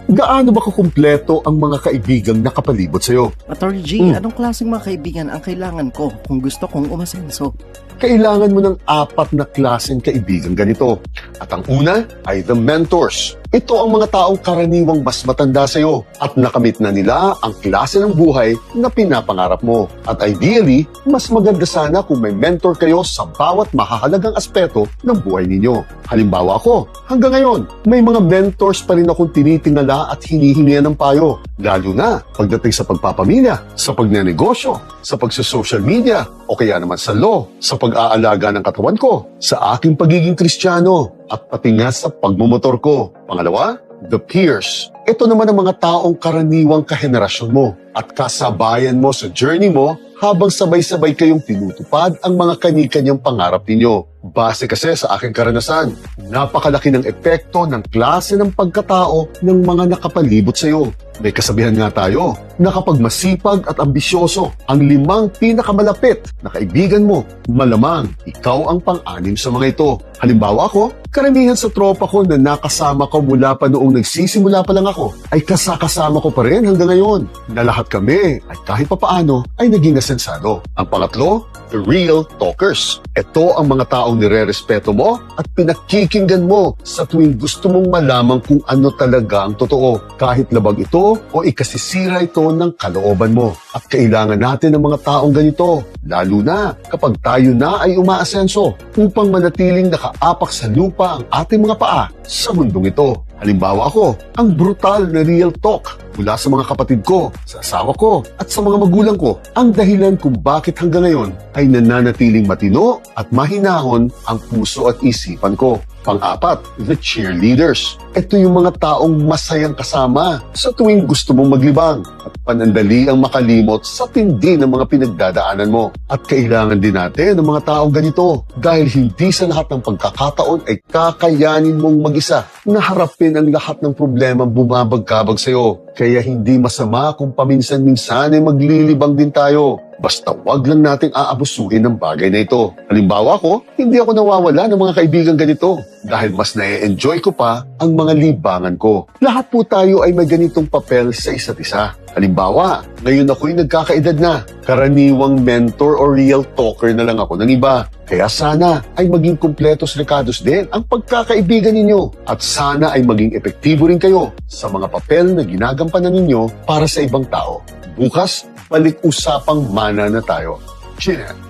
Gaano ba kakumpleto ang mga kaibigang nakapalibot sa'yo? Attorney G, anong klaseng mga kaibigan ang kailangan ko kung gusto kong umasenso? Kailangan mo ng 4 na klaseng kaibigan ganito. At ang una ay the mentors. Ito ang mga taong karaniwang mas matanda sa iyo at nakamit na nila ang klase ng buhay na pinapangarap mo. At ideally, mas maganda sana kung may mentor kayo sa bawat mahahalagang aspeto ng buhay ninyo. Halimbawa ako, hanggang ngayon, may mga mentors pa rin akong tinitingala at hinihingian ng payo. Lalo na pagdating sa pagpapamilya, sa pagnenegosyo, sa pagsosocial media, o kaya naman sa law, sa pag-aalaga ng katawan ko, sa aking pagiging Kristiyano, at pati nga sa pagmumotor ko. Pangalawa, the peers. Ito naman ang mga taong karaniwang kahenerasyon mo at kasabayan mo sa journey mo habang sabay-sabay kayong tinutupad ang mga kani-kanyang pangarap ninyo. Base kasi sa aking karanasan, napakalaki ng epekto ng klase ng pagkatao ng mga nakapalibot sa iyo. May kasabihan nga tayo na kapag masipag at ambisyoso ang 5 pinakamalapit na kaibigan mo, malamang ikaw ang pang-anim sa mga ito. Halimbawa ako, karamihan sa tropa ko na nakasama ko mula pa noong nagsisimula pa lang ako, ay kasama ko pa rin hanggang ngayon, na lahat kami ay kahit papaano ay naging asensado. Ang pangatlo, the real talkers. Ito ang mga taong nire-respeto mo at pinakikinggan mo sa tuwing gusto mong malaman kung ano talaga ang totoo, kahit labag ito o ikasisira ito ng kalooban mo. At kailangan natin ng mga taong ganito, lalo na kapag tayo na ay umaasenso upang manatiling nakaapak sa lupa ang ating mga paa sa mundong ito. Halimbawa ako, ang brutal na real talk mula sa mga kapatid ko, sa asawa ko, at sa mga magulang ko. Ang dahilan kung bakit hanggang ngayon ay nananatiling matino at mahinahon ang puso at isipan ko. Pang-apat, the cheerleaders. Ito yung mga taong masayang kasama sa tuwing gusto mong maglibang at panandali ang makalimot sa tindi ng mga pinagdadaanan mo. At kailangan din natin ng mga taong ganito dahil hindi sa lahat ng pagkakataon ay kakayanin mong mag-isa na harapin ang lahat ng problema bumabagkabag sa'yo. Kaya hindi masama kung paminsan-minsan ay maglilibang din tayo. Basta wag lang nating aabusuhin ng bagay na ito. Halimbawa ko, hindi ako nawawala ng mga kaibigan ganito dahil mas na-enjoy ko pa ang mga libangan ko. Lahat po tayo ay may ganitong papel sa isa't isa. Halimbawa, ngayon ako'y nagkakaedad na. Karaniwang mentor o real talker na lang ako ng iba. Kaya sana ay maging kumpletos rekados din ang pagkakaibigan ninyo. At sana ay maging epektibo rin kayo sa mga papel na ginagampanan ninyo para sa ibang tao. Bukas, balik-usapang mana na tayo. Cheers!